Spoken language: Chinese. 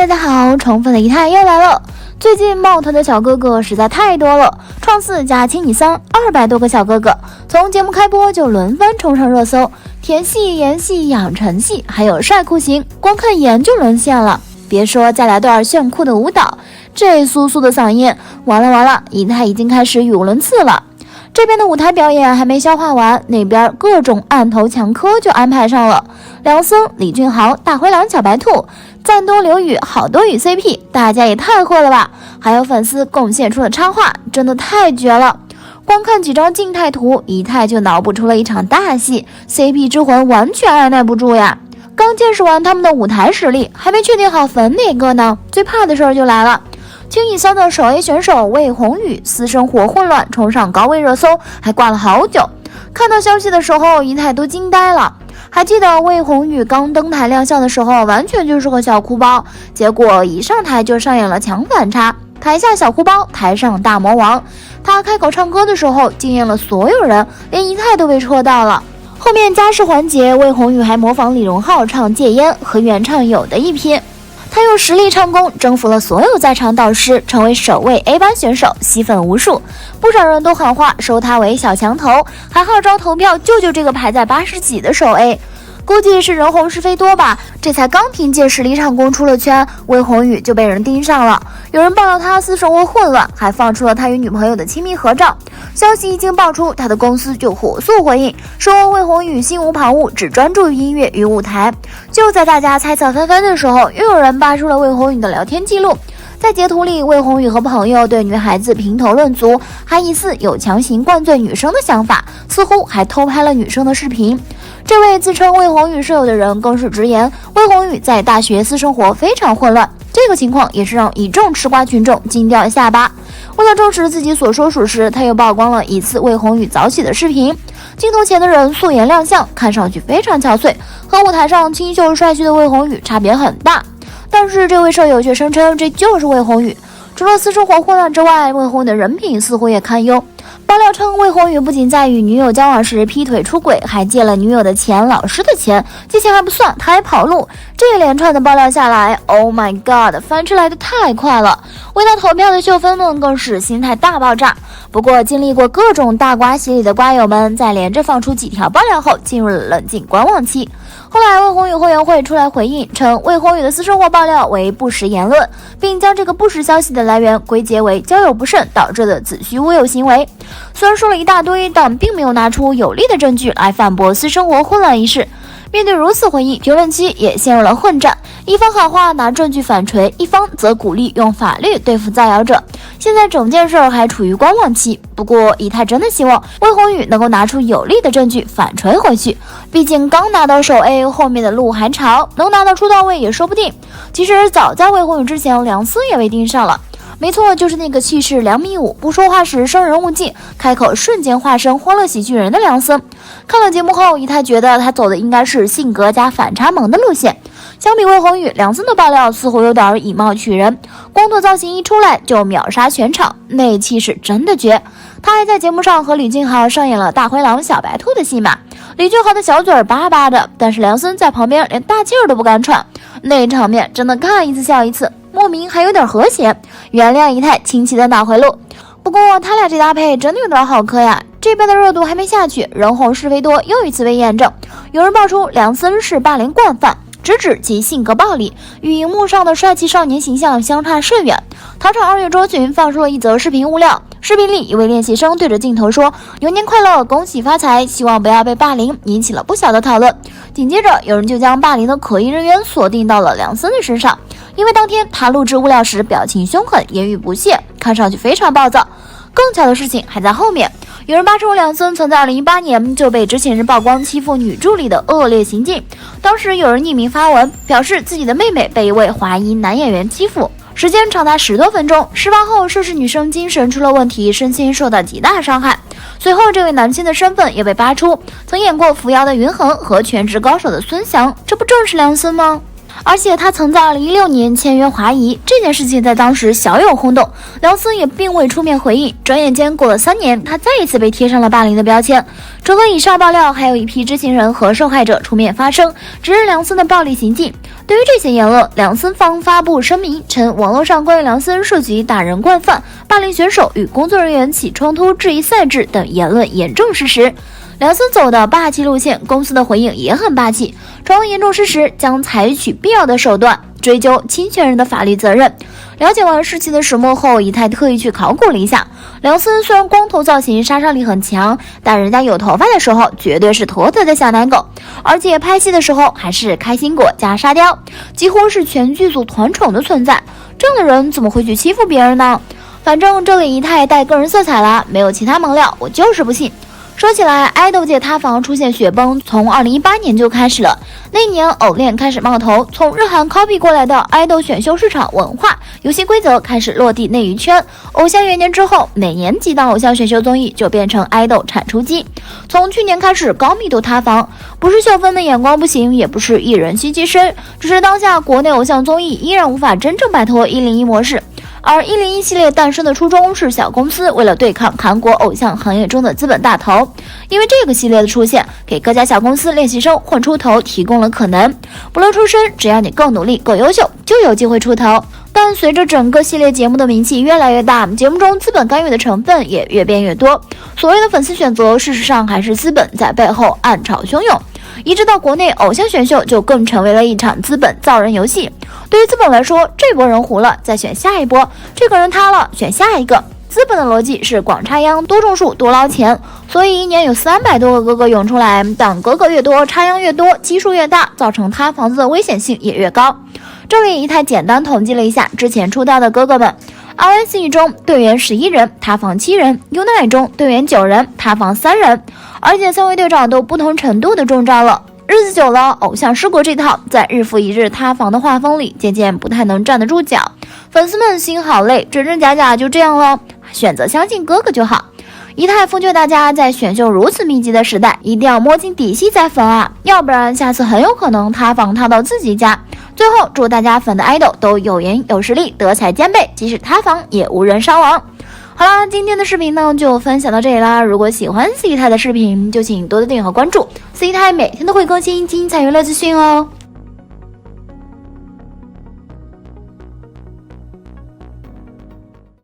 大家好，宠粉的仪态又来了。最近冒团的小哥哥实在太多了，创4加青你3 200多个小哥哥，从节目开播就轮番冲上热搜，甜系、颜系、养成系，还有帅酷型，光看颜就沦陷了。别说再来段炫酷的舞蹈，这酥酥的嗓音，完了，仪态已经开始语无伦次了。这边的舞台表演还没消化完，那边各种按头强磕就安排上了。梁森、李俊豪、大灰狼、小白兔、赞多、刘宇，好多宇 CP， 大家也太会了吧！还有粉丝贡献出的插画，真的太绝了。光看几张静态图，仪态就脑补出了一场大戏 ，CP 之魂完全按耐不住呀！刚见识完他们的舞台实力，还没确定好粉哪个呢？最怕的事儿就来了。青你3的首 A 选手魏宏宇私生活混乱冲上高位热搜，还挂了好久。看到消息的时候，仪态都惊呆了。还记得魏宏宇刚登台亮相的时候，完全就是个小哭包，结果一上台就上演了强反差，台下小哭包，台上大魔王。他开口唱歌的时候，惊艳了所有人，连仪态都被戳到了。后面加时环节，魏宏宇还模仿李荣浩唱戒烟，和原唱有的一拼。他用实力唱功征服了所有在场导师，成为首位 A 班选手，吸粉无数，不少人都喊话收他为小强头，还号召投票救这个排在80几的首 A。估计是人红是非多吧，这才刚凭借实力唱功出了圈，魏宏宇就被人盯上了。有人爆料他私生活混乱，还放出了他与女朋友的亲密合照。消息一经爆出，他的公司就火速回应，说魏宏宇心无旁骛，只专注于音乐与舞台。就在大家猜测纷纷的时候，又有人扒出了魏宏宇的聊天记录。在截图里，魏宏宇和朋友对女孩子评头论足，还疑似有强行灌醉女生的想法，似乎还偷拍了女生的视频。这位自称魏宏宇舍友的人更是直言，魏宏宇在大学私生活非常混乱，这个情况也是让一众吃瓜群众惊掉下巴。为了证实自己所说属实，他又曝光了一次魏宏宇早起的视频，镜头前的人素颜亮相，看上去非常憔悴，和舞台上清秀帅气的魏宏宇差别很大。但是这位舍友却声称这就是魏宏宇。除了私生活混乱之外，魏宏宇的人品似乎也堪忧。爆料称，魏宏宇不仅在与女友交往时劈腿出轨，还借了女友的钱、老师的钱，借钱还不算，他还跑路。这一连串的爆料下来 ，Oh my god， 翻车来的太快了。为他投票的秀芬们更是心态大爆炸。不过，经历过各种大瓜洗礼的瓜友们，在连着放出几条爆料后，进入了冷静观望期。后来，魏宏宇后援会出来回应，称魏宏宇的私生活爆料为不实言论，并将这个不实消息的来源归结为交友不慎导致的子虚乌有行为。虽然说了一大堆，但并没有拿出有力的证据来反驳私生活混乱一事。面对如此回应，评论区也陷入了混战，一方喊话拿证据反锤，一方则鼓励用法律对付造谣者。现在整件事还处于观望期，不过仪态真的希望魏宏宇能够拿出有力的证据反锤回去，毕竟刚拿到首 A， 后面的路还长，能拿到出道位也说不定。其实早在魏宏宇之前，梁思也被盯上了。没错，就是那个气势2.5米，不说话时生人勿近，开口瞬间化身欢乐喜剧人的梁森。看了节目后，仪态觉得他走的应该是性格加反差萌的路线。相比魏宏宇，梁森的爆料似乎有点以貌取人，光头造型一出来就秒杀全场，那气势真的绝。他还在节目上和李俊豪上演了大灰狼小白兔的戏码，李俊豪的小嘴巴巴的，但是梁森在旁边连大气儿都不敢喘，那场面真的看一次笑一次，莫名还有点和谐，原谅仪态清奇的脑回路。不过他俩这搭配真的有点好磕呀。这边的热度还没下去，人红是非多又一次被验证。有人爆出梁森是霸凌惯犯，直指其性格暴力，与荧幕上的帅气少年形象相差甚远。糖厂2月中旬放出了一则视频物料，视频里一位练习生对着镜头说：“牛年快乐，恭喜发财，希望不要被霸凌”，引起了不小的讨论。紧接着，有人就将霸凌的可疑人员锁定到了梁森的身上，因为当天他录制物料时表情凶狠，言语不屑，看上去非常暴躁。更巧的事情还在后面，有人扒出梁森曾在2018年就被知情人曝光欺负女助理的恶劣行径。当时有人匿名发文，表示自己的妹妹被一位华裔男演员欺负，时间长达10多分钟。事发后，涉事女生精神出了问题，身心受到极大伤害。随后，这位男星的身份也被扒出，曾演过《扶摇的云衡》和《全职高手》的孙翔，这不正是梁森吗？而且他曾在2016年签约华谊，这件事情在当时小有轰动，梁森也并未出面回应。转眼间过了3年，他再一次被贴上了霸凌的标签。除了以上爆料，还有一批知情人和受害者出面发声，指认梁森的暴力行径。对于这些言论，梁森方发布声明称，网络上关于梁森涉及打人惯犯、霸凌选手与工作人员起冲突、质疑赛制等言论严重事实。梁森走的霸气路线，公司的回应也很霸气，称严重事实将采取必要的手段追究侵权人的法律责任。了解完事情的始末后，以太特意去考古了一下，梁森虽然光头造型杀伤力很强，但人家有头发的时候绝对是妥妥的小奶狗，而且拍戏的时候还是开心果加沙雕，几乎是全剧组团宠的存在。这样的人怎么会去欺负别人呢？反正这里一太带个人色彩了，没有其他猛料，我就是不信。说起来，爱豆界塌房出现雪崩，从2018年就开始了。那年偶练开始冒头，从日韩 copy 过来的爱豆选秀市场文化、游戏规则开始落地内娱圈。偶像元年之后，每年几档偶像选秀综艺就变成爱豆产出机。从去年开始，高密度塌房，不是秀芬的眼光不行，也不是艺人心机深，只是当下国内偶像综艺依然无法真正摆脱101模式。而101系列诞生的初衷是小公司为了对抗韩国偶像行业中的资本大头，因为这个系列的出现，给各家小公司练习生混出头提供了可能。不论出身，只要你够努力、够优秀，就有机会出头。但随着整个系列节目的名气越来越大，节目中资本干预的成分也越变越多。所谓的粉丝选择，事实上还是资本在背后暗潮汹涌。移植到国内，偶像选秀就更成为了一场资本造人游戏。对于资本来说，这波人糊了，再选下一波；这个人塌了，选下一个。资本的逻辑是广插秧、多种树、多捞钱，所以一年有300多个哥哥涌出来，当哥哥越多，插秧越多，基数越大，造成塌房子的危险性也越高。这里一太简单统计了一下之前出道的哥哥们。RNC 中队员11人，塌房7人；UNI 中队员9人，塌房3人，而且3位队长都不同程度的中招了。日子久了，偶像失国这套在日复一日塌房的画风里，渐渐不太能站得住脚。粉丝们心好累，真真假假就这样了，选择相信哥哥就好。一太奉劝大家，在选秀如此密集的时代，一定要摸清底细再粉啊，要不然下次很有可能塌房塌到自己家。最后，祝大家粉的爱豆都有颜有实力，德才兼备，即使塌房也无人伤亡。好啦，今天的视频呢就分享到这里啦。如果喜欢 C 太的视频，就请多多订阅和关注。C 太每天都会更新精彩娱乐资讯哦。